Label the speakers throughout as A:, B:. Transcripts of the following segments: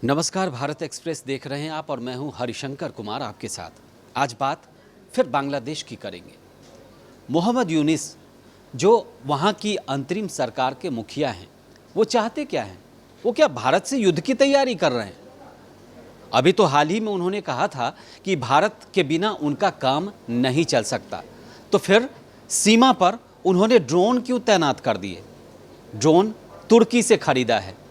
A: नमस्कार, भारत एक्सप्रेस देख रहे हैं आप और मैं हूं हरिशंकर कुमार आपके साथ। आज बात फिर बांग्लादेश की करेंगे। मोहम्मद यूनिस जो वहां की अंतरिम सरकार के मुखिया हैं, वो चाहते क्या हैं? वो क्या भारत से युद्ध की तैयारी कर रहे हैं? अभी तो हाल ही में उन्होंने कहा था कि भारत के बिना उनका काम नहीं चल सकता। तो फिर सीमा पर उन्होंने ड्रोन क्यों तैनात कर दिए? ड्रोन तुर्की से खरीदा है।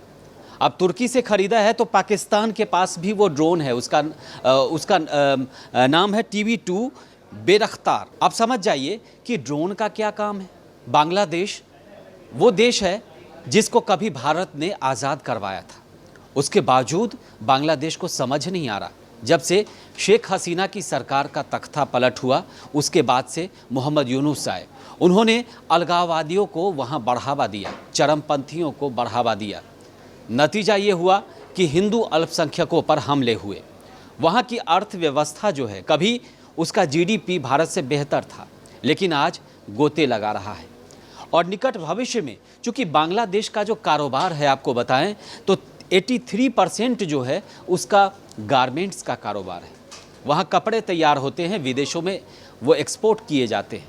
A: अब तुर्की से खरीदा है तो पाकिस्तान के पास भी वो ड्रोन है, उसका नाम है TB2 बेरख्तार। आप समझ जाइए कि ड्रोन का क्या काम है। बांग्लादेश वो देश है जिसको कभी भारत ने आज़ाद करवाया था, उसके बावजूद बांग्लादेश को समझ नहीं आ रहा। जब से शेख हसीना की सरकार का तख्ता पलट हुआ, उसके बाद से मोहम्मद यूनुस आए, उन्होंने अलगाववादियों को वहाँ बढ़ावा दिया, चरमपंथियों को बढ़ावा दिया। नतीजा ये हुआ कि हिंदू अल्पसंख्यकों पर हमले हुए। वहाँ की अर्थव्यवस्था जो है, कभी उसका GDP भारत से बेहतर था, लेकिन आज गोते लगा रहा है। और निकट भविष्य में चूँकि बांग्लादेश का जो कारोबार है, आपको बताएं तो 83% जो है उसका गारमेंट्स का कारोबार है। वहाँ कपड़े तैयार होते हैं, विदेशों में वो एक्सपोर्ट किए जाते हैं।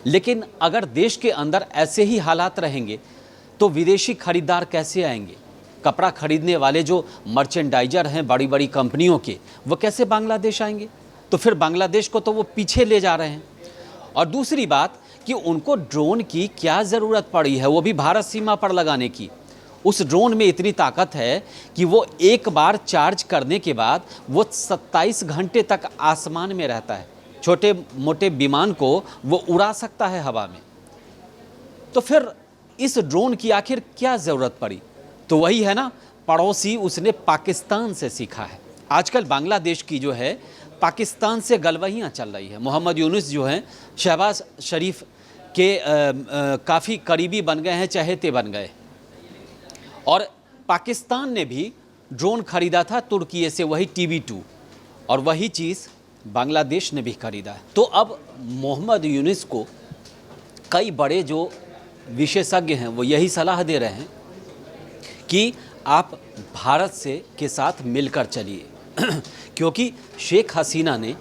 A: लेकिन अगर देश के अंदर ऐसे ही हालात रहेंगे तो विदेशी खरीदार कैसे आएंगे? कपड़ा खरीदने वाले जो मर्चेंडाइजर हैं बड़ी बड़ी कंपनियों के, वो कैसे बांग्लादेश आएंगे? तो फिर बांग्लादेश को तो वो पीछे ले जा रहे हैं। और दूसरी बात कि उनको ड्रोन की क्या ज़रूरत पड़ी है, वो भी भारत सीमा पर लगाने की? उस ड्रोन में इतनी ताकत है कि वो एक बार चार्ज करने के बाद वो 27 घंटे तक आसमान में रहता है। छोटे मोटे विमान को वो उड़ा सकता है हवा में। तो फिर इस ड्रोन की आखिर क्या ज़रूरत पड़ी? तो वही है ना, पड़ोसी उसने पाकिस्तान से सीखा है। आजकल बांग्लादेश की जो है पाकिस्तान से गलवहियाँ चल रही है। मोहम्मद यूनुस जो हैं शहबाज शरीफ के काफ़ी करीबी बन गए हैं, चहेते बन गए। और पाकिस्तान ने भी ड्रोन खरीदा था तुर्की से, वही TB2, और वही चीज़ बांग्लादेश ने भी खरीदा है। तो अब मोहम्मद यूनुस को कई बड़े जो विशेषज्ञ हैं वो यही सलाह दे रहे हैं कि आप भारत से के साथ मिलकर चलिए क्योंकि शेख हसीना ने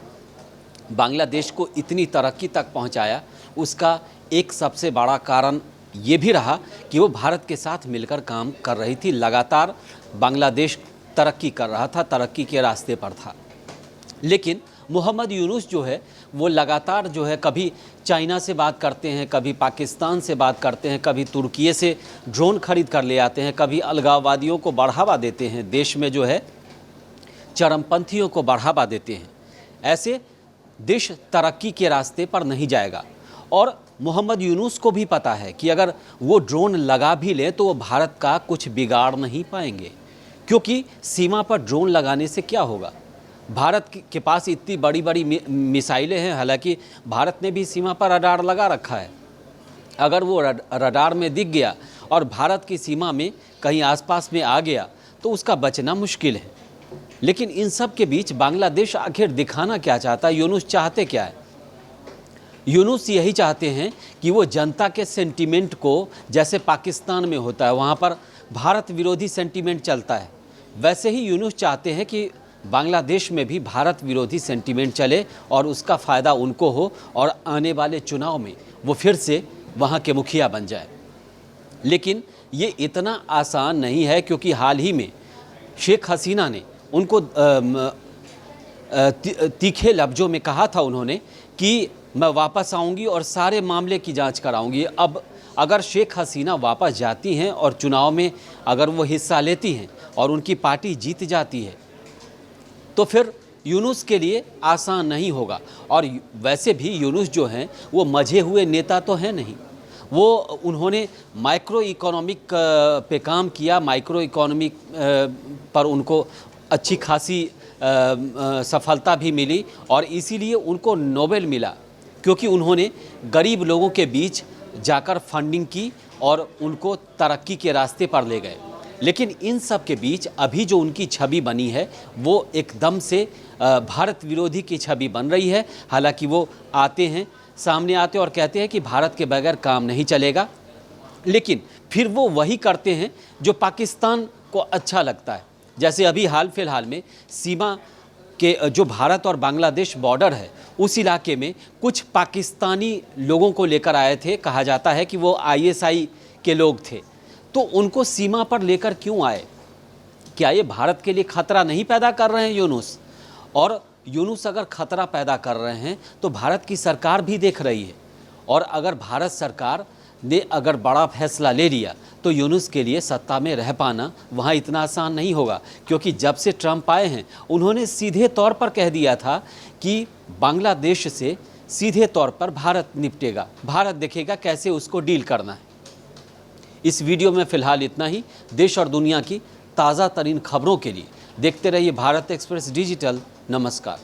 A: बांग्लादेश को इतनी तरक्की तक पहुंचाया, उसका एक सबसे बड़ा कारण ये भी रहा कि वो भारत के साथ मिलकर काम कर रही थी। लगातार बांग्लादेश तरक्की कर रहा था, तरक्की के रास्ते पर था। लेकिन मोहम्मद यूनुस जो है वो लगातार जो है कभी चाइना से बात करते हैं, कभी पाकिस्तान से बात करते हैं, कभी तुर्की से ड्रोन खरीद कर ले आते हैं, कभी अलगाववादियों को बढ़ावा देते हैं, देश में जो है चरमपंथियों को बढ़ावा देते हैं। ऐसे देश तरक्की के रास्ते पर नहीं जाएगा। और मोहम्मद यूनुस को भी पता है कि अगर वो ड्रोन लगा भी लें तो वो भारत का कुछ बिगाड़ नहीं पाएंगे, क्योंकि सीमा पर ड्रोन लगाने से क्या होगा? भारत के पास इतनी बड़ी बड़ी मिसाइलें हैं, हालांकि भारत ने भी सीमा पर रडार लगा रखा है। अगर वो रडार में दिख गया और भारत की सीमा में कहीं आसपास में आ गया तो उसका बचना मुश्किल है। लेकिन इन सब के बीच बांग्लादेश आखिर दिखाना क्या चाहता है? यूनुस चाहते क्या है? यूनुस यही चाहते हैं कि वो जनता के सेंटीमेंट को, जैसे पाकिस्तान में होता है वहाँ पर भारत विरोधी सेंटीमेंट चलता है, वैसे ही यूनुस चाहते हैं कि बांग्लादेश में भी भारत विरोधी सेंटीमेंट चले और उसका फ़ायदा उनको हो और आने वाले चुनाव में वो फिर से वहाँ के मुखिया बन जाए। लेकिन ये इतना आसान नहीं है, क्योंकि हाल ही में शेख हसीना ने उनको तीखे लफ्ज़ों में कहा था उन्होंने कि मैं वापस आऊँगी और सारे मामले की जाँच कराऊँगी। अब अगर शेख हसीना वापस जाती हैं और चुनाव में अगर वो हिस्सा लेती हैं और उनकी पार्टी जीत जाती है तो फिर यूनुस के लिए आसान नहीं होगा। और वैसे भी यूनुस जो हैं वो मझे हुए नेता तो हैं नहीं। वो उन्होंने माइक्रो इकोनॉमिक पे काम किया, माइक्रो इकोनॉमिक पर उनको अच्छी खासी सफलता भी मिली और इसीलिए उनको नोबेल मिला, क्योंकि उन्होंने गरीब लोगों के बीच जाकर फंडिंग की और उनको तरक्की के रास्ते पर ले गए। लेकिन इन सब के बीच अभी जो उनकी छवि बनी है वो एकदम से भारत विरोधी की छवि बन रही है। हालांकि वो आते हैं, सामने आते और कहते हैं कि भारत के बगैर काम नहीं चलेगा, लेकिन फिर वो वही करते हैं जो पाकिस्तान को अच्छा लगता है। जैसे अभी हाल फिलहाल में सीमा के जो भारत और बांग्लादेश बॉर्डर है उस इलाके में कुछ पाकिस्तानी लोगों को लेकर आए थे, कहा जाता है कि वो आईएसआई के लोग थे। तो उनको सीमा पर लेकर क्यों आए? क्या ये भारत के लिए खतरा नहीं पैदा कर रहे हैं यूनुस? और यूनुस अगर खतरा पैदा कर रहे हैं तो भारत की सरकार भी देख रही है, और अगर भारत सरकार ने अगर बड़ा फैसला ले लिया तो यूनुस के लिए सत्ता में रह पाना वहाँ इतना आसान नहीं होगा। क्योंकि जब से ट्रंप आए हैं उन्होंने सीधे तौर पर कह दिया था कि बांग्लादेश से सीधे तौर पर भारत निपटेगा, भारत देखेगा कैसे उसको डील करना है। इस वीडियो में फ़िलहाल इतना ही। देश और दुनिया की ताज़ा तरीन खबरों के लिए देखते रहिए भारत एक्सप्रेस डिजिटल। नमस्कार।